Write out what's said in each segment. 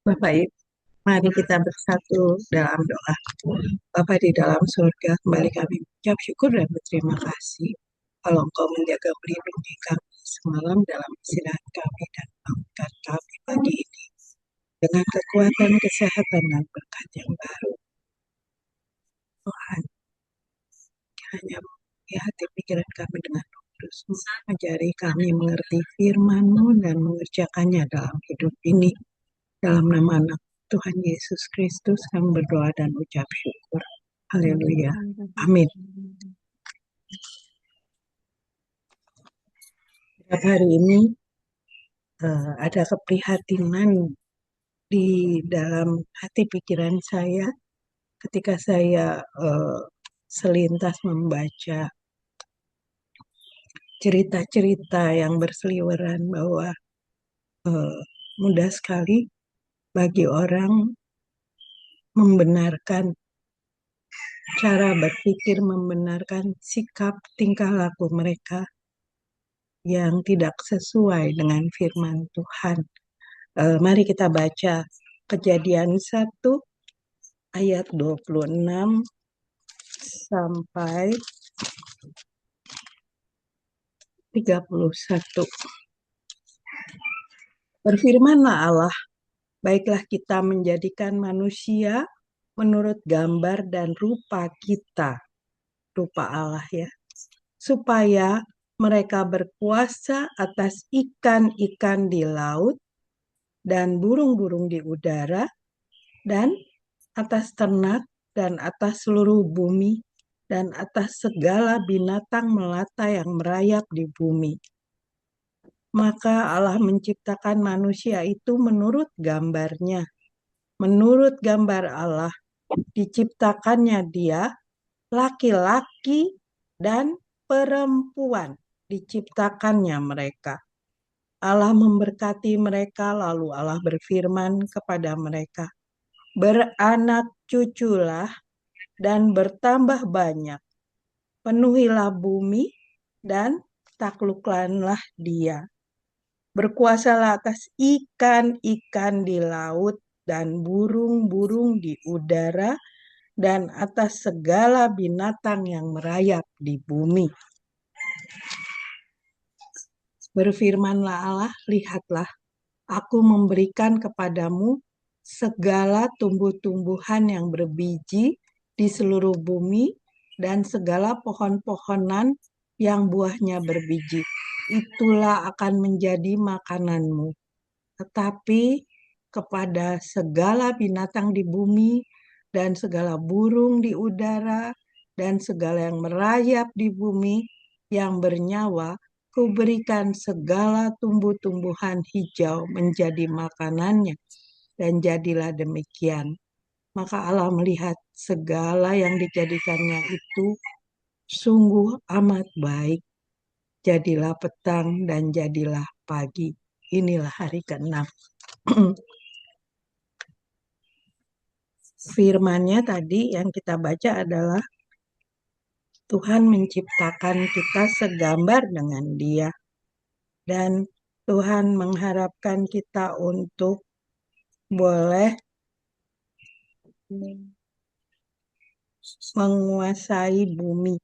Bapak Ibu, mari kita bersatu dalam doa. Bapa di dalam surga, kembali kami mengucap syukur dan berterima kasih kalau Engkau menjaga melindungi kami semalam dalam istirahat kami dan membangunkan kami pagi ini dengan kekuatan, kesehatan, dan berkat yang baru. Tuhan, kiranya membuka hati pikiran kami dengan Roh Kudus-Mu, ajari kami mengerti firman-Mu dan mengerjakannya dalam hidup ini. Dalam nama anak Tuhan Yesus Kristus, kami berdoa dan ucap syukur. Haleluya. Amin. Setiap hari ini ada keprihatinan di dalam hati pikiran saya ketika saya selintas membaca cerita-cerita yang berseliweran bahwa mudah sekali bagi orang membenarkan cara berpikir, membenarkan sikap tingkah laku mereka yang tidak sesuai dengan firman Tuhan. Mari kita baca Kejadian 1 ayat 26 sampai 31. Berfirmanlah Allah, baiklah kita menjadikan manusia menurut gambar dan rupa kita, rupa Allah ya, supaya mereka berkuasa atas ikan-ikan di laut dan burung-burung di udara dan atas ternak dan atas seluruh bumi dan atas segala binatang melata yang merayap di bumi. Maka Allah menciptakan manusia itu menurut gambarnya. Menurut gambar Allah diciptakannya dia, laki-laki dan perempuan diciptakannya mereka. Allah memberkati mereka, lalu Allah berfirman kepada mereka, beranak cuculah dan bertambah banyak, penuhilah bumi dan taklukkanlah dia. Berkuasalah atas ikan-ikan di laut dan burung-burung di udara dan atas segala binatang yang merayap di bumi. Berfirmanlah Allah, lihatlah, aku memberikan kepadamu segala tumbuh-tumbuhan yang berbiji di seluruh bumi dan segala pohon-pohonan yang buahnya berbiji. Itulah akan menjadi makananmu. Tetapi kepada segala binatang di bumi dan segala burung di udara dan segala yang merayap di bumi yang bernyawa, kuberikan segala tumbuh-tumbuhan hijau menjadi makanannya. Dan jadilah demikian. Maka Allah melihat segala yang dijadikannya itu sungguh amat baik. Jadilah petang dan jadilah pagi. Inilah hari ke-6. Firman-Nya tadi yang kita baca adalah Tuhan menciptakan kita segambar dengan Dia. Dan Tuhan mengharapkan kita untuk boleh menguasai bumi.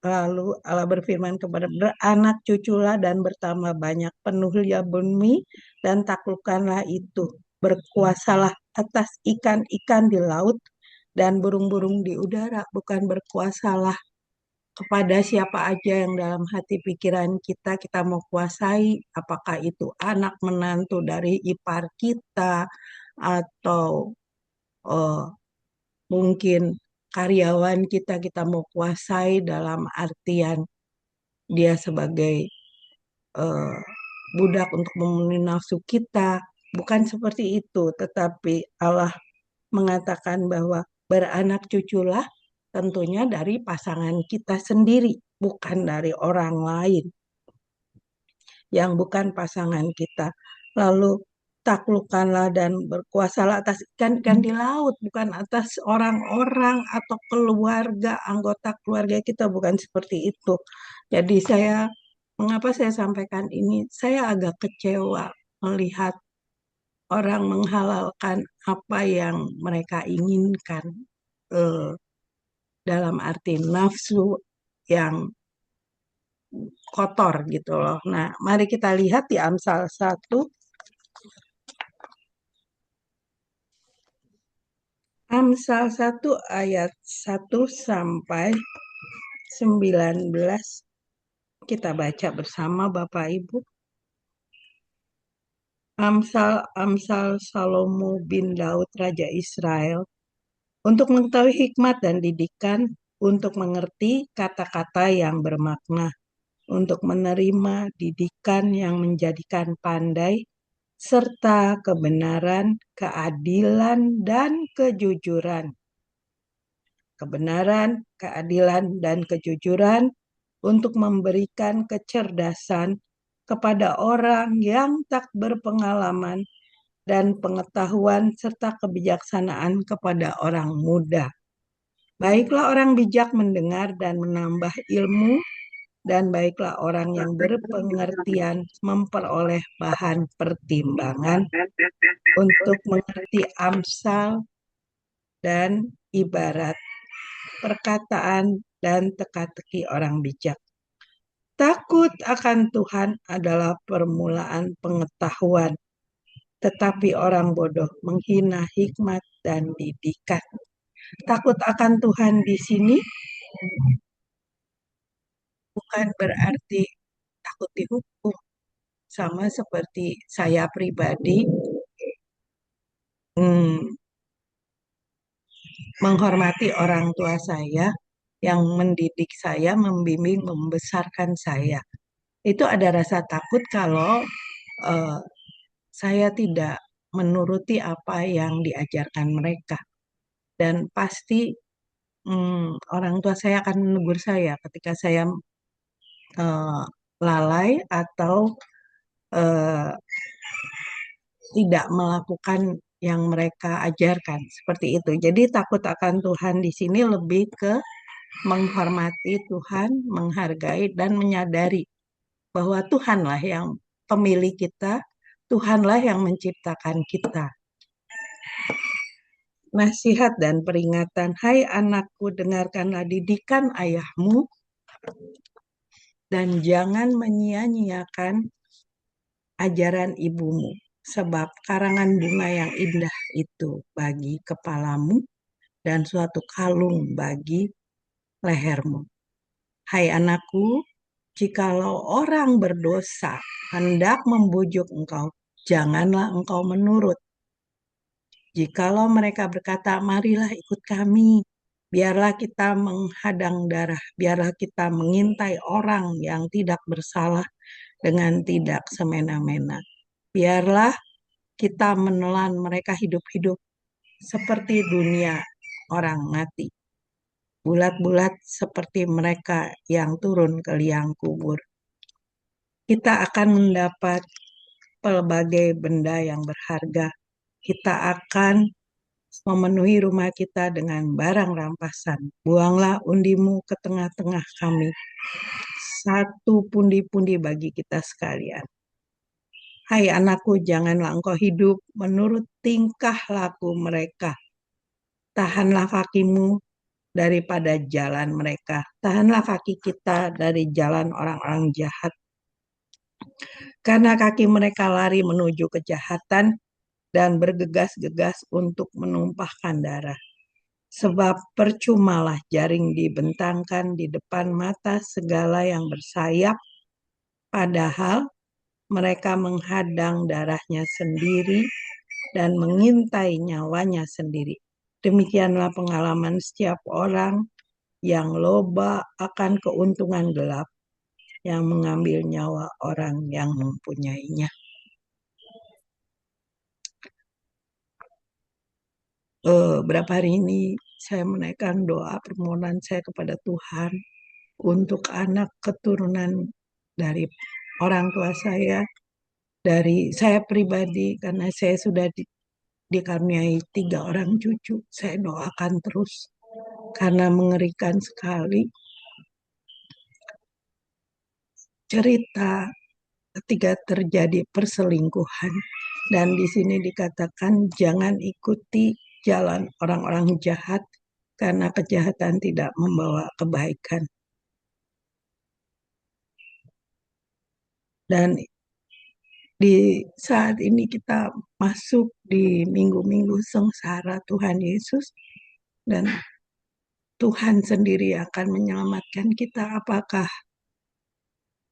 Lalu Allah berfirman kepada beranak cuculah dan bertambah banyak, penuhilah bumi dan taklukkanlah itu. Berkuasalah atas ikan-ikan di laut dan burung-burung di udara, bukan berkuasalah kepada siapa aja yang dalam hati pikiran kita mau kuasai, apakah itu anak menantu dari ipar kita atau mungkin karyawan kita mau kuasai dalam artian dia sebagai budak untuk memenuhi nafsu kita. Bukan seperti itu, tetapi Allah mengatakan bahwa beranak cuculah tentunya dari pasangan kita sendiri, bukan dari orang lain yang bukan pasangan kita. Lalu taklukkanlah dan berkuasalah atas ikan-ikan di laut, bukan atas orang-orang atau keluarga, anggota keluarga kita, bukan seperti itu. Jadi saya Mengapa saya sampaikan ini? Saya agak kecewa melihat orang menghalalkan apa yang mereka inginkan, eh, dalam arti nafsu yang kotor gitu loh. Nah, mari kita lihat di Amsal 1 ayat 1 sampai 19. Kita baca bersama Bapak Ibu. Amsal Salomo bin Daud Raja Israel. Untuk mengetahui hikmat dan didikan, untuk mengerti kata-kata yang bermakna, untuk menerima didikan yang menjadikan pandai, serta kebenaran, keadilan, dan kejujuran. Kebenaran, keadilan, dan kejujuran untuk memberikan kecerdasan kepada orang yang tak berpengalaman dan pengetahuan serta kebijaksanaan kepada orang muda. Baiklah orang bijak mendengar dan menambah ilmu, dan baiklah orang yang berpengertian memperoleh bahan pertimbangan untuk mengerti amsal dan ibarat perkataan dan teka-teki orang bijak. Takut akan Tuhan adalah permulaan pengetahuan, tetapi orang bodoh menghina hikmat dan didikan. Takut akan Tuhan di sini bukan berarti takut dihukum. Sama seperti saya pribadi, hmm, menghormati orang tua saya yang mendidik saya, membimbing, membesarkan saya. Itu ada rasa takut kalau eh, saya tidak menuruti apa yang diajarkan mereka. Dan pasti orang tua saya akan menegur saya ketika saya eh, lalai atau eh, tidak melakukan yang mereka ajarkan seperti itu. Jadi takut akan Tuhan di sini lebih ke menghormati Tuhan, menghargai dan menyadari bahwa Tuhanlah yang pemilik kita, Tuhanlah yang menciptakan kita. Nasihat dan peringatan, hai anakku, dengarkanlah didikan ayahmu dan jangan menyia-nyiakan ajaran ibumu, sebab karangan bunga yang indah itu bagi kepalamu dan suatu kalung bagi lehermu. Hai anakku, jikalau orang berdosa hendak membujuk engkau, janganlah engkau menurut. Jikalau mereka berkata, marilah ikut kami, biarlah kita menghadang darah, biarlah kita mengintai orang yang tidak bersalah dengan tidak semena-mena. Biarlah kita menelan mereka hidup-hidup seperti dunia orang mati. Bulat-bulat seperti mereka yang turun ke liang kubur. Kita akan mendapat pelbagai benda yang berharga. Kita akan memenuhi rumah kita dengan barang rampasan. Buanglah undimu ke tengah-tengah kami. Satu pundi-pundi bagi kita sekalian. Hai anakku, janganlah engkau hidup menurut tingkah laku mereka. Tahanlah kakimu daripada jalan mereka. Tahanlah kaki kita dari jalan orang-orang jahat. Karena kaki mereka lari menuju kejahatan dan bergegas-gegas untuk menumpahkan darah. Sebab percumalah jaring dibentangkan di depan mata segala yang bersayap, padahal mereka menghadang darahnya sendiri dan mengintai nyawanya sendiri. Demikianlah pengalaman setiap orang yang loba akan keuntungan gelap, yang mengambil nyawa orang yang mempunyainya. Berapa hari ini saya menaikkan doa permohonan saya kepada Tuhan untuk anak keturunan dari orang tua saya, dari saya pribadi, karena saya sudah dikaruniai 3 orang cucu. Saya doakan terus karena mengerikan sekali cerita ketika terjadi perselingkuhan. Dan di sini dikatakan jangan ikuti jalan orang-orang jahat karena kejahatan tidak membawa kebaikan. Dan di saat ini kita masuk di minggu-minggu sengsara Tuhan Yesus dan Tuhan sendiri akan menyelamatkan kita. Apakah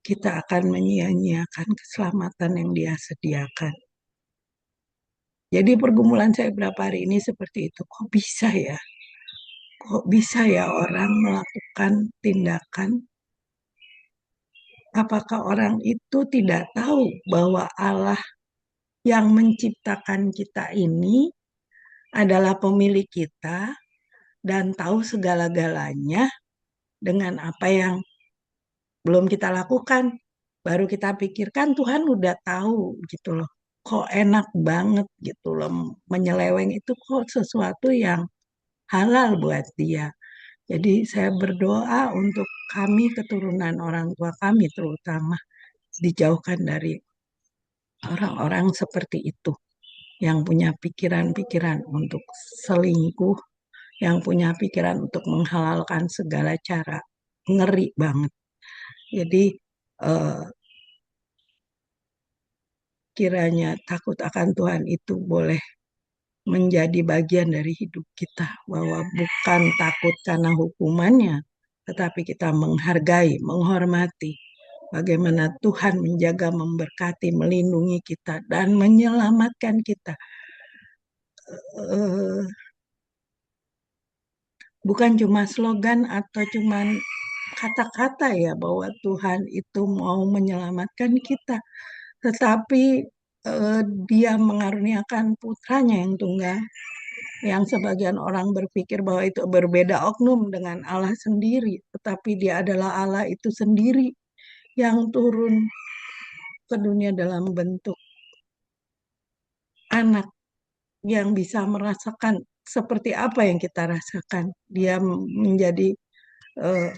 kita akan menyia-nyiakan keselamatan yang Dia sediakan? Jadi pergumulan saya berapa hari ini seperti itu. Kok bisa ya? Kok bisa ya orang melakukan tindakan? Apakah orang itu tidak tahu bahwa Allah yang menciptakan kita ini adalah pemilik kita dan tahu segala-galanya dengan apa yang belum kita lakukan? Baru kita pikirkan Tuhan udah tahu gitu loh. Kok enak banget gitu loh. Menyeleweng itu kok sesuatu yang halal buat dia. Jadi saya berdoa untuk kami keturunan orang tua kami terutama dijauhkan dari orang-orang seperti itu yang punya pikiran-pikiran untuk selingkuh, yang punya pikiran untuk menghalalkan segala cara. Ngeri banget. Jadi eh, kiranya takut akan Tuhan itu boleh menjadi bagian dari hidup kita, bahwa bukan takut karena hukumannya, tetapi kita menghargai, menghormati bagaimana Tuhan menjaga, memberkati, melindungi kita, dan menyelamatkan kita. Eh, Bukan cuma slogan atau cuma kata-kata ya bahwa Tuhan itu mau menyelamatkan kita, tetapi eh, Dia mengaruniakan putranya yang tunggal, yang sebagian orang berpikir bahwa itu berbeda oknum dengan Allah sendiri, tetapi Dia adalah Allah itu sendiri yang turun ke dunia dalam bentuk anak yang bisa merasakan seperti apa yang kita rasakan. Dia menjadi eh,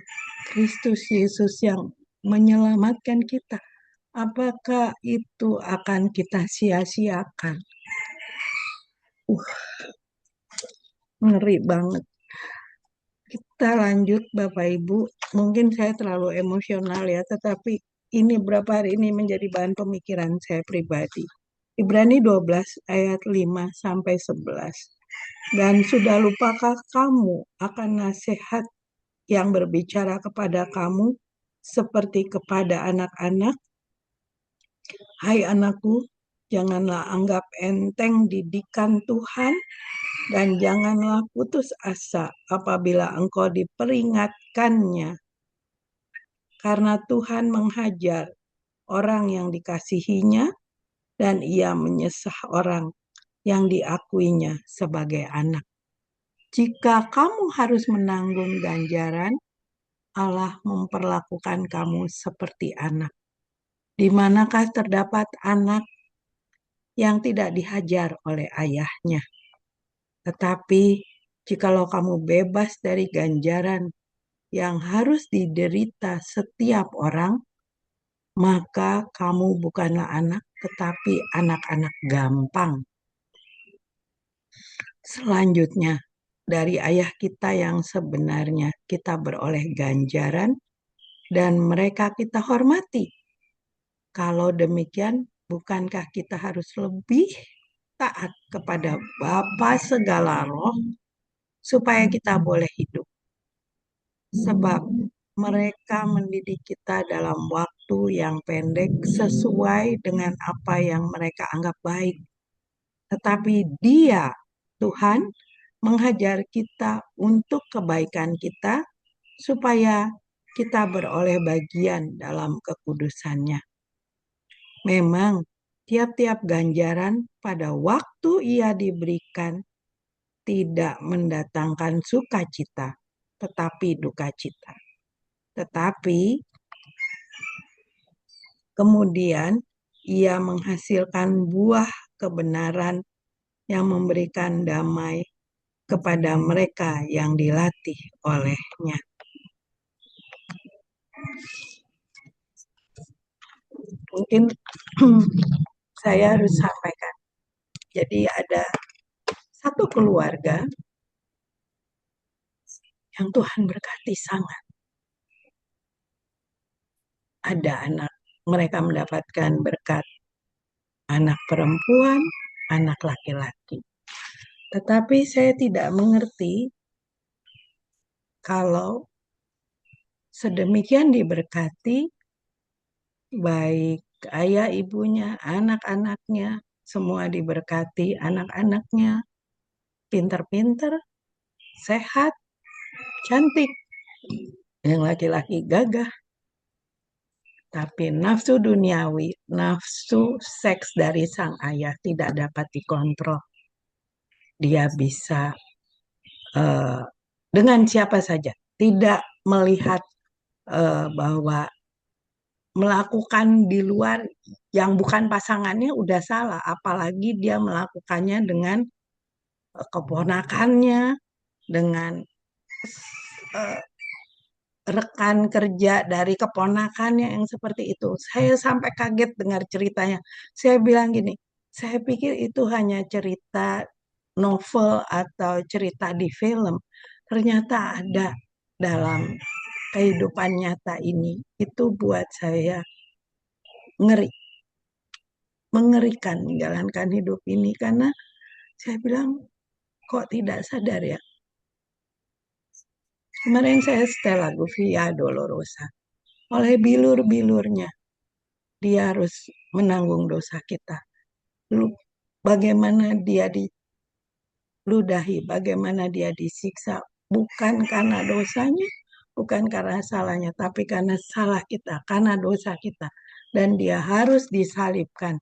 Kristus Yesus yang menyelamatkan kita. Apakah itu akan kita sia-siakan? Uh, Ngeri banget. Kita lanjut Bapak Ibu. Mungkin saya terlalu emosional ya, tetapi ini berapa hari ini menjadi bahan pemikiran saya pribadi. Ibrani 12 ayat 5 sampai 11. Dan sudah lupakah kamu akan nasihat yang berbicara kepada kamu seperti kepada anak-anak? Hai anakku, janganlah anggap enteng didikan Tuhan dan janganlah putus asa apabila engkau diperingatkannya. Karena Tuhan menghajar orang yang dikasihinya dan ia menyesah orang yang diakuinya sebagai anak. Jika kamu harus menanggung ganjaran, Allah memperlakukan kamu seperti anak. Di manakah terdapat anak yang tidak dihajar oleh ayahnya? Tetapi jikalau kamu bebas dari ganjaran yang harus diderita setiap orang, maka kamu bukanlah anak, tetapi anak-anak gampang. Selanjutnya, dari ayah kita yang sebenarnya kita beroleh ganjaran dan mereka kita hormati. Kalau demikian, bukankah kita harus lebih taat kepada Bapa segala roh supaya kita boleh hidup? Sebab mereka mendidik kita dalam waktu yang pendek sesuai dengan apa yang mereka anggap baik. Tetapi Dia, Tuhan, menghajar kita untuk kebaikan kita supaya kita beroleh bagian dalam kekudusannya. Memang tiap-tiap ganjaran pada waktu ia diberikan tidak mendatangkan sukacita, tetapi duka cita. Tetapi kemudian ia menghasilkan buah kebenaran yang memberikan damai kepada mereka yang dilatih olehnya. mungkin saya harus sampaikan. Jadi ada satu keluarga yang Tuhan berkati sangat. Ada anak, mereka mendapatkan berkat anak perempuan, anak laki-laki. Tetapi saya tidak mengerti kalau sedemikian diberkati, baik ayah ibunya, anak-anaknya, semua diberkati, anak-anaknya pinter-pinter, sehat, cantik, yang laki-laki gagah, tapi nafsu duniawi, nafsu seks dari sang ayah tidak dapat dikontrol. Dia bisa dengan siapa saja, tidak melihat bahwa melakukan di luar yang bukan pasangannya udah salah, apalagi dia melakukannya dengan keponakannya, dengan uh, rekan kerja dari keponakannya yang seperti itu. Saya sampai kaget dengar ceritanya. Saya bilang gini, saya pikir itu hanya cerita novel atau cerita di film. Ternyata ada dalam kehidupan nyata ini. Itu buat saya ngeri, mengerikan menjalankan hidup ini karena saya bilang kok tidak sadar ya. Kemarin saya setel lagu Via Dolorosa. Oleh bilur-bilurnya dia harus menanggung dosa kita. Bagaimana dia diludahi, bagaimana dia disiksa, bukan karena dosanya, bukan karena salahnya, tapi karena salah kita, karena dosa kita. Dan dia harus disalibkan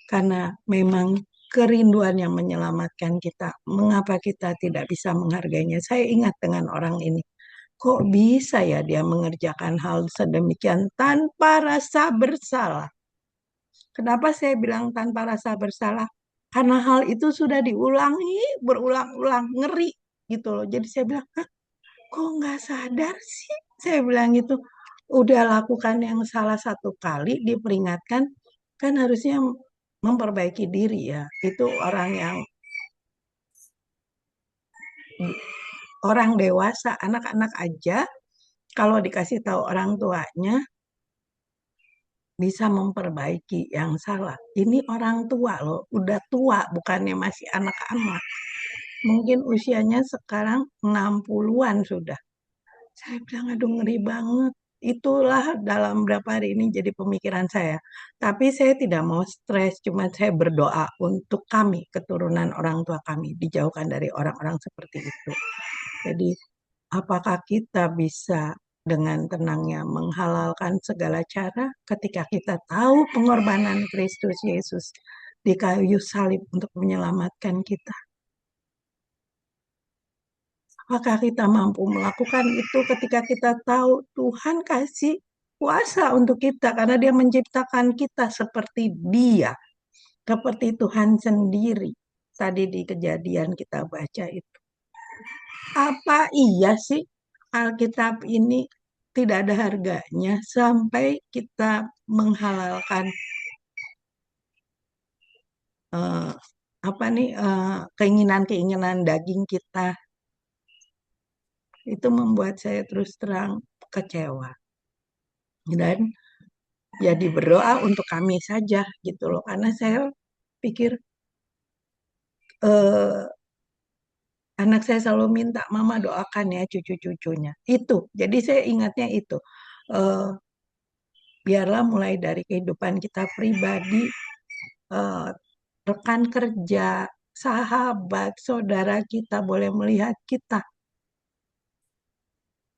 karena memang kerinduan yang menyelamatkan kita. Mengapa kita tidak bisa menghargainya? Saya ingat dengan orang ini. Kok bisa ya dia mengerjakan hal sedemikian tanpa rasa bersalah? Kenapa saya bilang tanpa rasa bersalah? Karena hal itu sudah diulangi berulang-ulang, ngeri gitu loh. Jadi saya bilang, hah, kok nggak sadar sih? Saya bilang gitu, udah lakukan yang salah satu kali diperingatkan, kan harusnya memperbaiki diri ya. Itu orang dewasa, anak-anak aja kalau dikasih tahu orang tuanya bisa memperbaiki yang salah. Ini orang tua loh, udah tua, bukannya masih anak-anak. Mungkin usianya sekarang 60-an sudah. Saya bilang, aduh ngeri banget. Itulah dalam berapa hari ini jadi pemikiran saya. Tapi saya tidak mau stres, cuma saya berdoa untuk kami, keturunan orang tua kami, dijauhkan dari orang-orang seperti itu. Jadi apakah kita bisa dengan tenangnya menghalalkan segala cara ketika kita tahu pengorbanan Kristus Yesus di kayu salib untuk menyelamatkan kita? Apakah kita mampu melakukan itu ketika kita tahu Tuhan kasih kuasa untuk kita karena Dia menciptakan kita seperti Dia, seperti Tuhan sendiri. Tadi di Kejadian kita baca itu. Apa iya sih Alkitab ini tidak ada harganya sampai kita menghalalkan eh, apa nih keinginan-keinginan daging kita, itu membuat saya terus terang kecewa dan jadi berdoa untuk kami saja gitu loh karena saya pikir eh, anak saya selalu minta mama doakan ya cucu-cucunya itu, jadi saya ingatnya itu. Eh, Biarlah mulai dari kehidupan kita pribadi, eh, rekan kerja, sahabat, saudara kita boleh melihat kita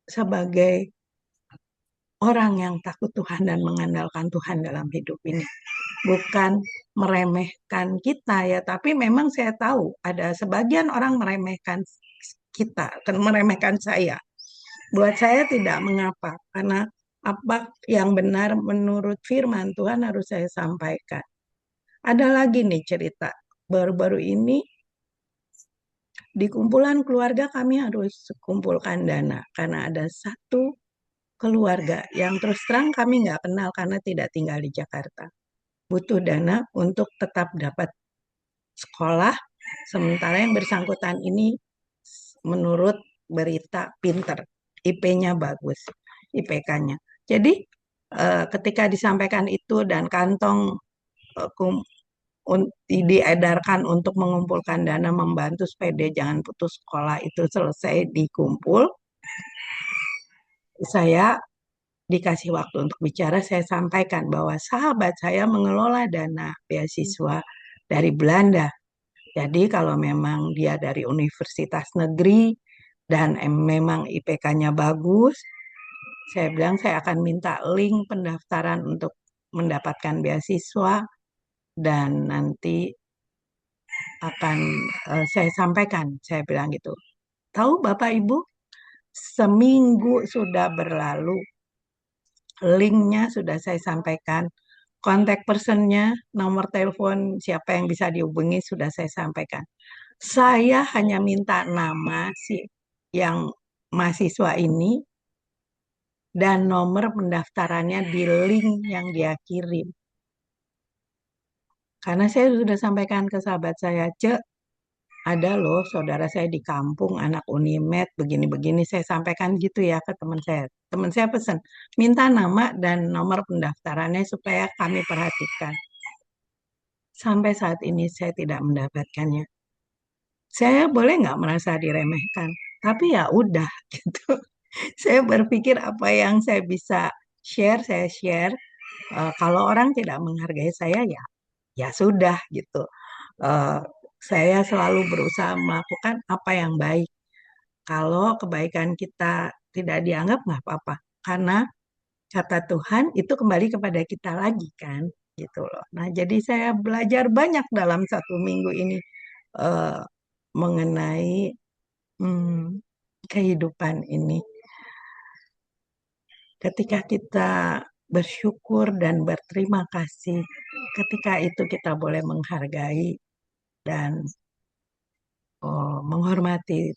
sebagai orang yang takut Tuhan dan mengandalkan Tuhan dalam hidup ini. Bukan meremehkan kita ya, tapi memang saya tahu ada sebagian orang meremehkan kita, meremehkan saya. Buat saya tidak mengapa, karena apa yang benar menurut firman Tuhan harus saya sampaikan. Ada lagi nih cerita, baru-baru ini di kumpulan keluarga kami harus kumpulkan dana karena ada satu keluarga yang terus terang kami nggak kenal karena tidak tinggal di Jakarta. butuh dana untuk tetap dapat sekolah, sementara yang bersangkutan ini menurut berita pinter, IP-nya bagus, IPK-nya. Jadi ketika disampaikan itu dan kantong diedarkan untuk mengumpulkan dana membantu supaya dia jangan putus sekolah itu selesai dikumpul, saya dikasih waktu untuk bicara, saya sampaikan bahwa sahabat saya mengelola dana beasiswa dari Belanda. Jadi kalau memang dia dari universitas negeri dan memang IPK-nya bagus, saya bilang saya akan minta link pendaftaran untuk mendapatkan beasiswa dan nanti akan saya sampaikan, saya bilang gitu. Tahu Bapak Ibu, seminggu sudah berlalu, linknya sudah saya sampaikan, kontak personnya, nomor telepon siapa yang bisa dihubungi sudah saya sampaikan. Saya hanya minta nama si yang mahasiswa ini dan nomor pendaftarannya di link yang dia kirim. Karena saya sudah sampaikan ke sahabat saya, Cek, ada loh saudara saya di kampung, anak Unimed, begini-begini. Saya sampaikan gitu ya ke teman saya. Teman saya pesan, minta nama dan nomor pendaftarannya supaya kami perhatikan. Sampai saat ini saya tidak mendapatkannya. Saya boleh nggak merasa diremehkan? Tapi ya udah gitu. Saya berpikir apa yang saya bisa share, saya share. Kalau orang tidak menghargai saya, ya ya sudah gitu. Eh, saya selalu berusaha melakukan apa yang baik. Kalau kebaikan kita tidak dianggap, nggak apa-apa. Karena kata Tuhan itu kembali kepada kita lagi kan, gitu loh. Nah, jadi saya belajar banyak dalam 1 minggu ini eh, mengenai hmm, kehidupan ini. Ketika kita bersyukur dan berterima kasih, ketika itu kita boleh menghargai dan menghormati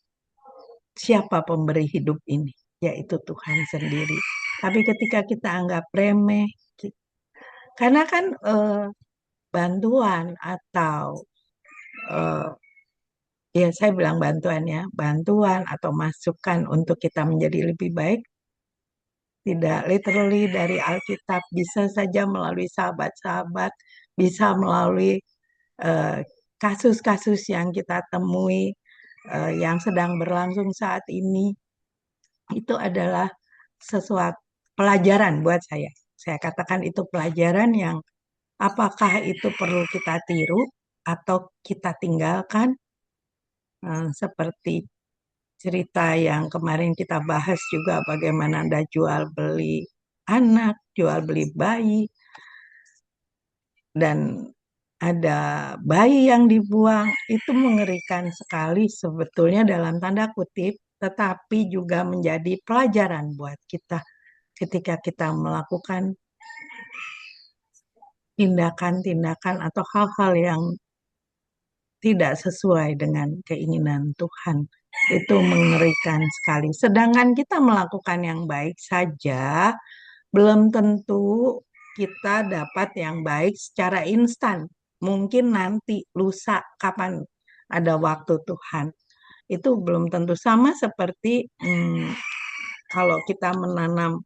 siapa pemberi hidup ini, yaitu Tuhan sendiri. Tapi ketika kita anggap remeh, karena kan bantuan atau eh, ya saya bilang bantuan ya, bantuan atau masukan untuk kita menjadi lebih baik tidak literally dari Alkitab, bisa saja melalui sahabat-sahabat, bisa melalui eh, kasus-kasus yang kita temui yang sedang berlangsung saat ini. Itu adalah sesuatu pelajaran buat saya. Saya katakan itu pelajaran yang apakah itu perlu kita tiru atau kita tinggalkan, seperti cerita yang kemarin kita bahas juga bagaimana ada jual beli anak, jual beli bayi, dan ada bayi yang dibuang. Itu mengerikan sekali sebetulnya dalam tanda kutip, tetapi juga menjadi pelajaran buat kita ketika kita melakukan tindakan-tindakan atau hal-hal yang tidak sesuai dengan keinginan Tuhan. Itu mengerikan sekali. Sedangkan kita melakukan yang baik saja, belum tentu kita dapat yang baik secara instan. Mungkin nanti, lusa, kapan ada waktu Tuhan. Itu belum tentu sama seperti kalau kita menanam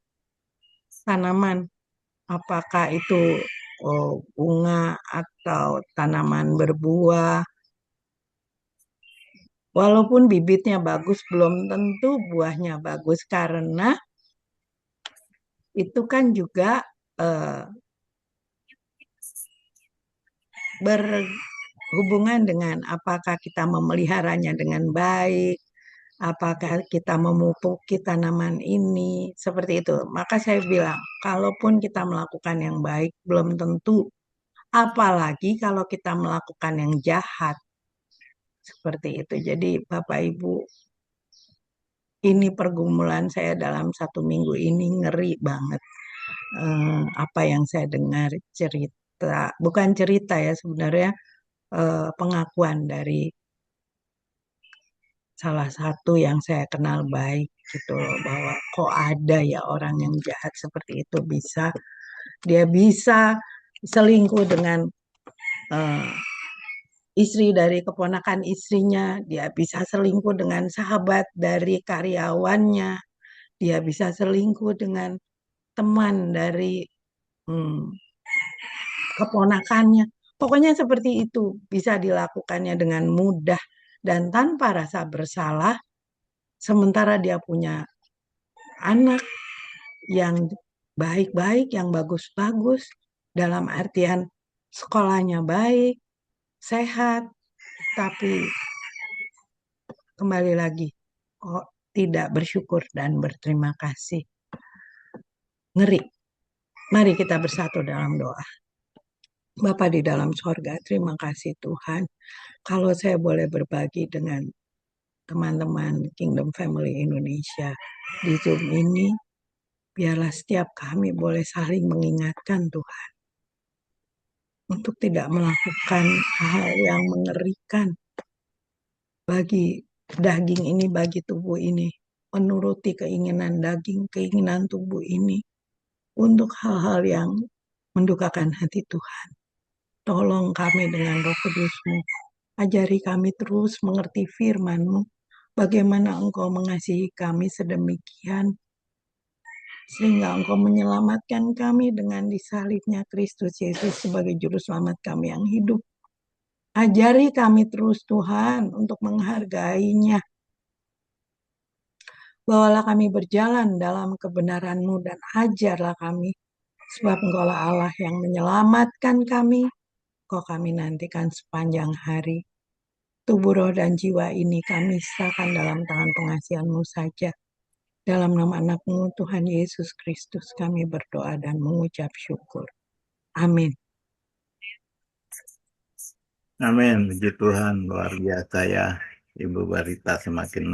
tanaman, apakah itu bunga atau tanaman berbuah. Walaupun bibitnya bagus, belum tentu buahnya bagus karena itu kan juga eh, berhubungan dengan apakah kita memeliharanya dengan baik, apakah kita memupuki tanaman ini, seperti itu. Maka saya bilang, kalaupun kita melakukan yang baik, belum tentu. Apalagi kalau kita melakukan yang jahat, seperti itu. Jadi Bapak Ibu, ini pergumulan saya dalam 1 minggu ini ngeri banget. Apa yang saya dengar cerita, bukan cerita ya sebenarnya, pengakuan dari salah satu yang saya kenal baik gitu loh, bahwa kok ada ya orang yang jahat seperti itu, dia bisa selingkuh dengan uh, istri dari keponakan istrinya, dia bisa selingkuh dengan sahabat dari karyawannya, dia bisa selingkuh dengan teman dari hmm, keponakannya. Pokoknya seperti itu bisa dilakukannya dengan mudah dan tanpa rasa bersalah, sementara dia punya anak yang baik-baik, yang bagus-bagus, dalam artian sekolahnya baik, sehat, tapi kembali lagi, kok tidak bersyukur dan berterima kasih. Ngeri. Mari kita bersatu dalam doa. Bapa di dalam sorga, terima kasih Tuhan. Kalau saya boleh berbagi dengan teman-teman Kingdom Family Indonesia di Zoom ini, biarlah setiap kami boleh saling mengingatkan Tuhan untuk tidak melakukan hal yang mengerikan bagi daging ini, bagi tubuh ini, menuruti keinginan daging, keinginan tubuh ini, untuk hal-hal yang mendukakan hati Tuhan. Tolong kami dengan Roh Kudus-Mu, ajari kami terus mengerti firman-Mu, bagaimana Engkau mengasihi kami sedemikian, sehingga Engkau menyelamatkan kami dengan disalibnya Kristus Yesus sebagai juru selamat kami yang hidup. Ajari kami terus Tuhan untuk menghargainya. Bawalah kami berjalan dalam kebenaran-Mu dan ajarlah kami. Sebab Engkaulah Allah yang menyelamatkan kami. Kau kami nantikan sepanjang hari. Tubuh, roh, dan jiwa ini kami serahkan dalam tangan pengasihan-Mu saja. Dalam nama anak-Mu Tuhan Yesus Kristus kami berdoa dan mengucap syukur. Amin. Amin. Puji Tuhan, luar biasa ya. Ibu Barita semakin